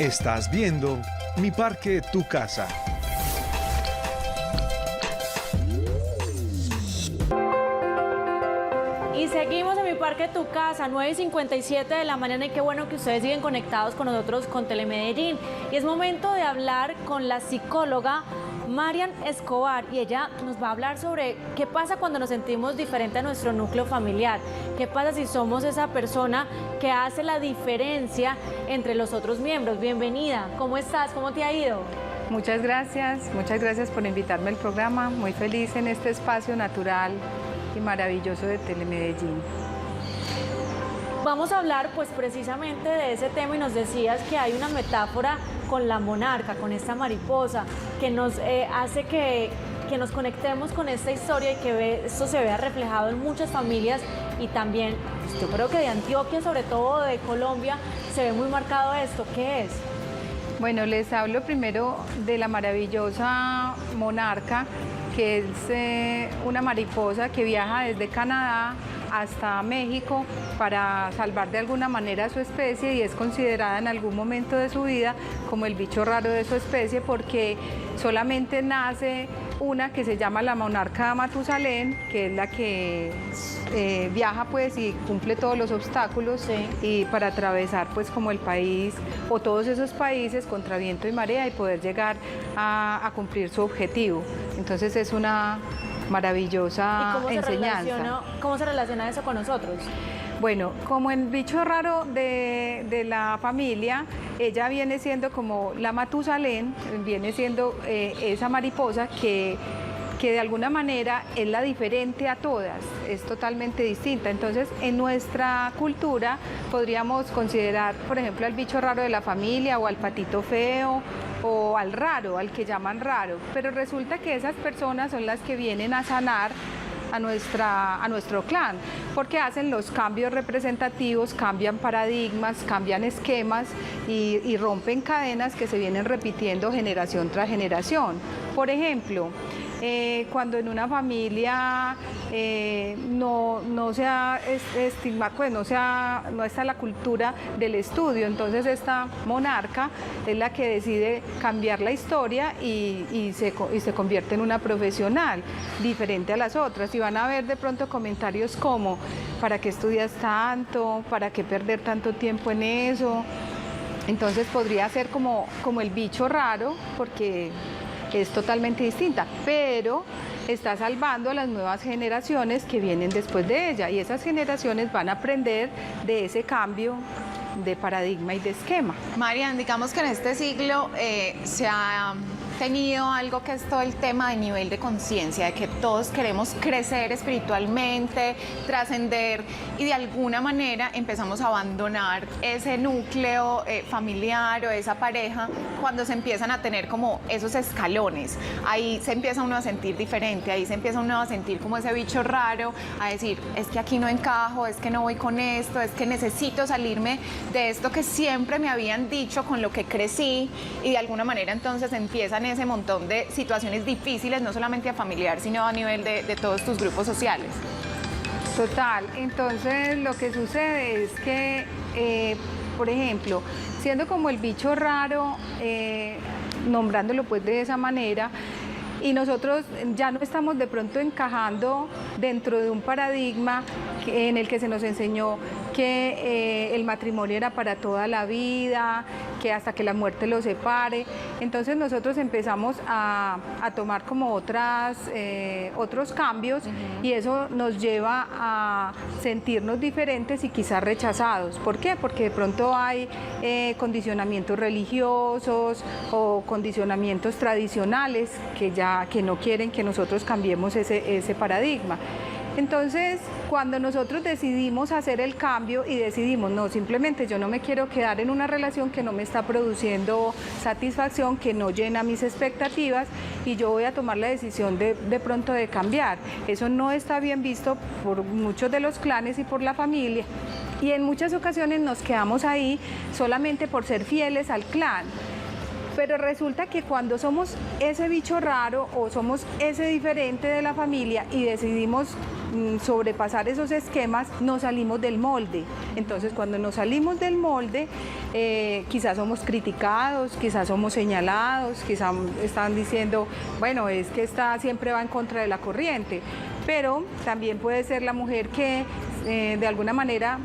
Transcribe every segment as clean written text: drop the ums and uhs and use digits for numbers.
Estás viendo Mi Parque, Tu Casa. Y seguimos en Mi Parque, Tu Casa, 9:57 de la mañana, y qué bueno que ustedes siguen conectados con nosotros con Telemedellín. Y es momento de hablar con la psicóloga Marian Escobar, y ella nos va a hablar sobre qué pasa cuando nos sentimos diferente a nuestro núcleo familiar, qué pasa si somos esa persona que hace la diferencia entre los otros miembros. Bienvenida, ¿cómo estás? ¿Cómo te ha ido? Muchas gracias por invitarme al programa, muy feliz en este espacio natural y maravilloso de Telemedellín. Vamos a hablar pues precisamente de ese tema, y nos decías que hay una metáfora con la monarca, con esta mariposa, que nos hace que nos conectemos con esta historia y que esto se vea reflejado en muchas familias, y también pues, yo creo que de Antioquia, sobre todo de Colombia, se ve muy marcado esto. ¿Qué es? Bueno, les hablo primero de la maravillosa monarca, que es una mariposa que viaja desde Canadá hasta México para salvar de alguna manera a su especie, y es considerada en algún momento de su vida como el bicho raro de su especie, porque solamente nace una que se llama la monarca Matusalén, que es la que viaja pues y cumple todos los obstáculos, sí, y para atravesar pues como el país o todos esos países contra viento y marea y poder llegar a cumplir su objetivo. Entonces es una maravillosa enseñanza. ¿Cómo se relaciona eso con nosotros? Bueno, como el bicho raro de la familia, ella viene siendo como la Matusalén, viene siendo esa mariposa que de alguna manera es la diferente a todas, es totalmente distinta. Entonces, en nuestra cultura podríamos considerar, por ejemplo, al bicho raro de la familia, o al patito feo, o al raro, al que llaman raro. Pero resulta que esas personas son las que vienen a sanar a nuestro clan, porque hacen los cambios representativos, cambian paradigmas, cambian esquemas y rompen cadenas que se vienen repitiendo generación tras generación. Por ejemplo, cuando en una familia no está la cultura del estudio, entonces esta monarca es la que decide cambiar la historia y se convierte en una profesional diferente a las otras, y van a ver de pronto comentarios como: ¿para qué estudias tanto? ¿Para qué perder tanto tiempo en eso? Entonces podría ser como el bicho raro, porque es totalmente distinta, pero está salvando a las nuevas generaciones que vienen después de ella, y esas generaciones van a aprender de ese cambio de paradigma y de esquema. Marian, digamos que en este siglo se ha tenido algo que es todo el tema de nivel de conciencia, de que todos queremos crecer espiritualmente, trascender, y de alguna manera empezamos a abandonar ese núcleo familiar o esa pareja cuando se empiezan a tener como esos escalones. Ahí se empieza uno a sentir diferente, ahí se empieza uno a sentir como ese bicho raro, a decir: es que aquí no encajo, es que no voy con esto, es que necesito salirme de esto que siempre me habían dicho, con lo que crecí, y de alguna manera entonces empiezan ese montón de situaciones difíciles, no solamente a familiar, sino a nivel de todos tus grupos sociales. Total, entonces lo que sucede es que, por ejemplo, siendo como el bicho raro, nombrándolo pues de esa manera, y nosotros ya no estamos de pronto encajando dentro de un paradigma en el que se nos enseñó que el matrimonio era para toda la vida, que hasta que la muerte los separe. Entonces nosotros empezamos a tomar como otros cambios, y eso nos lleva a sentirnos diferentes y quizás rechazados. ¿Por qué? Porque de pronto hay condicionamientos religiosos o condicionamientos tradicionales que no quieren que nosotros cambiemos ese paradigma. Entonces, cuando nosotros decidimos hacer el cambio y decidimos: no, simplemente yo no me quiero quedar en una relación que no me está produciendo satisfacción, que no llena mis expectativas, y yo voy a tomar la decisión de pronto de cambiar. Eso no está bien visto por muchos de los clanes y por la familia, y en muchas ocasiones nos quedamos ahí solamente por ser fieles al clan. Pero resulta que cuando somos ese bicho raro o somos ese diferente de la familia y decidimos sobrepasar esos esquemas, nos salimos del molde. Entonces, cuando nos salimos del molde, quizás somos criticados, quizás somos señalados, quizás están diciendo, bueno, es que esta siempre va en contra de la corriente, pero también puede ser la mujer que de alguna manera,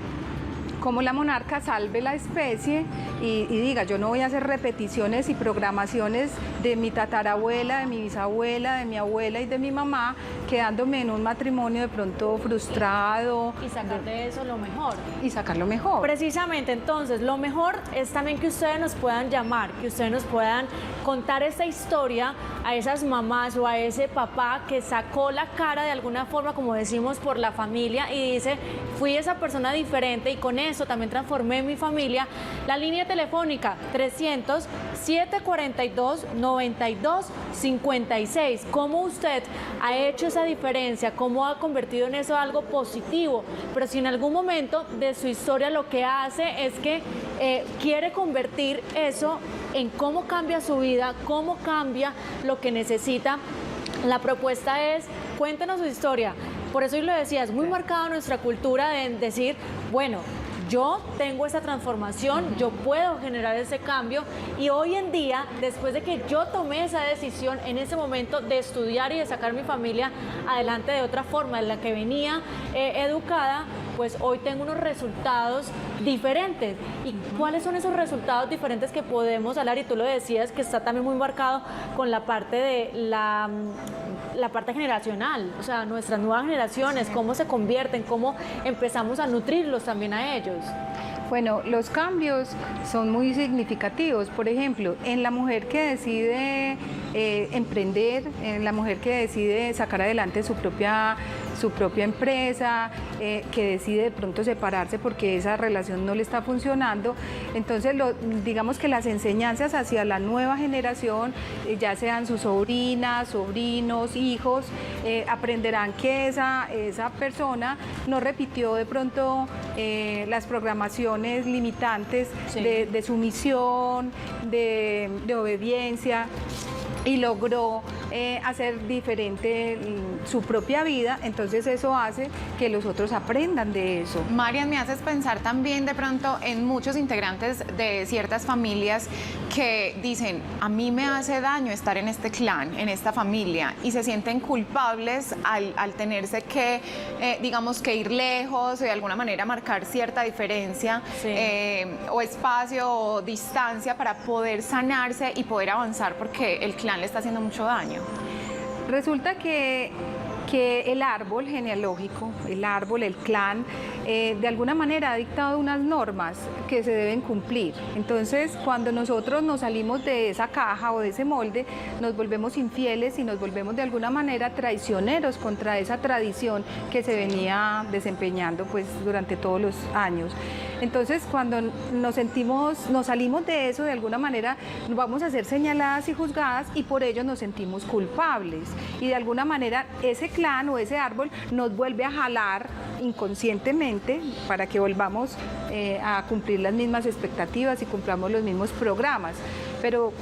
como la monarca, salve la especie y diga, yo no voy a hacer repeticiones y programaciones de mi tatarabuela, de mi bisabuela, de mi abuela y de mi mamá, quedándome en un matrimonio de pronto frustrado. Y sacar de eso lo mejor. Y sacar lo mejor. Precisamente, entonces, lo mejor es también que ustedes nos puedan llamar, que ustedes nos puedan contar esta historia a esas mamás o a ese papá que sacó la cara de alguna forma, como decimos, por la familia y dice, fui esa persona diferente y con eso también transformé mi familia. La línea telefónica 300-742-9256. ¿Cómo usted ha hecho esa diferencia? ¿Cómo ha convertido en eso algo positivo? Pero si en algún momento de su historia lo que hace es que quiere convertir eso en cómo cambia su vida, cómo cambia lo que necesita, la propuesta es, cuéntenos su historia. Por eso yo lo decía, es muy marcada nuestra cultura de decir, bueno, yo tengo esa transformación, yo puedo generar ese cambio y hoy en día, después de que yo tomé esa decisión en ese momento de estudiar y de sacar mi familia adelante de otra forma, en la que venía educada, pues hoy tengo unos resultados diferentes. ¿Y cuáles son esos resultados diferentes que podemos hablar? Y tú lo decías, que está también muy marcado con la parte de la parte generacional, o sea, nuestras nuevas generaciones, cómo se convierten, cómo empezamos a nutrirlos también a ellos. Bueno, los cambios son muy significativos. Por ejemplo, en la mujer que decide emprender, en la mujer que decide sacar adelante su propia empresa, que decide de pronto separarse porque esa relación no le está funcionando. Entonces, digamos que las enseñanzas hacia la nueva generación, ya sean sus sobrinas, sobrinos, hijos, aprenderán que esa persona no repitió de pronto las programaciones limitantes de sumisión, de obediencia, y logró hacer diferente su propia vida. Entonces eso hace que los otros aprendan de eso. Marian, me haces pensar también de pronto en muchos integrantes de ciertas familias que dicen, a mí me hace daño estar en este clan, en esta familia, y se sienten culpables al tenerse que, digamos, que ir lejos, de alguna manera marcar cierta diferencia, sí, o espacio o distancia para poder sanarse y poder avanzar porque el clan le está haciendo mucho daño. Resulta que el árbol genealógico, el clan, de alguna manera ha dictado unas normas que se deben cumplir. Entonces, cuando nosotros nos salimos de esa caja o de ese molde, nos volvemos infieles y nos volvemos de alguna manera traicioneros contra esa tradición que se venía desempeñando pues durante todos los años. Entonces, cuando nos salimos de eso, de alguna manera vamos a ser señaladas y juzgadas y por ello nos sentimos culpables. Y de alguna manera ese clan o ese árbol nos vuelve a jalar inconscientemente para que volvamos a cumplir las mismas expectativas y cumplamos los mismos programas. Pero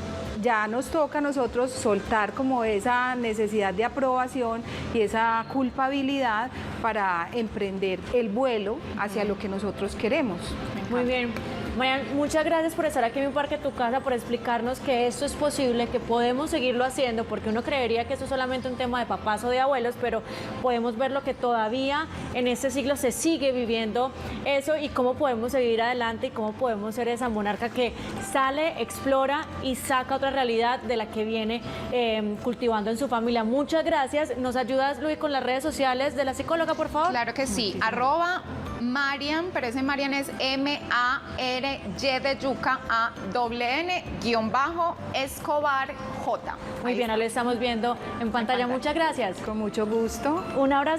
ya nos toca a nosotros soltar como esa necesidad de aprobación y esa culpabilidad para emprender el vuelo hacia lo que nosotros queremos. Muy bien. Marian, muchas gracias por estar aquí en Mi Parque Tu Casa, por explicarnos que esto es posible, que podemos seguirlo haciendo, porque uno creería que esto es solamente un tema de papás o de abuelos, pero podemos ver lo que todavía en este siglo se sigue viviendo eso y cómo podemos seguir adelante y cómo podemos ser esa monarca que sale, explora y saca otra realidad de la que viene cultivando en su familia. Muchas gracias. ¿Nos ayudas, Luis, con las redes sociales de la psicóloga, por favor? Claro que sí. @Marian, pero ese Marian es MARY de yuca _Escobar J. Muy bien, ahí lo estamos viendo en pantalla. Muchas gracias. Con mucho gusto. Un abrazo.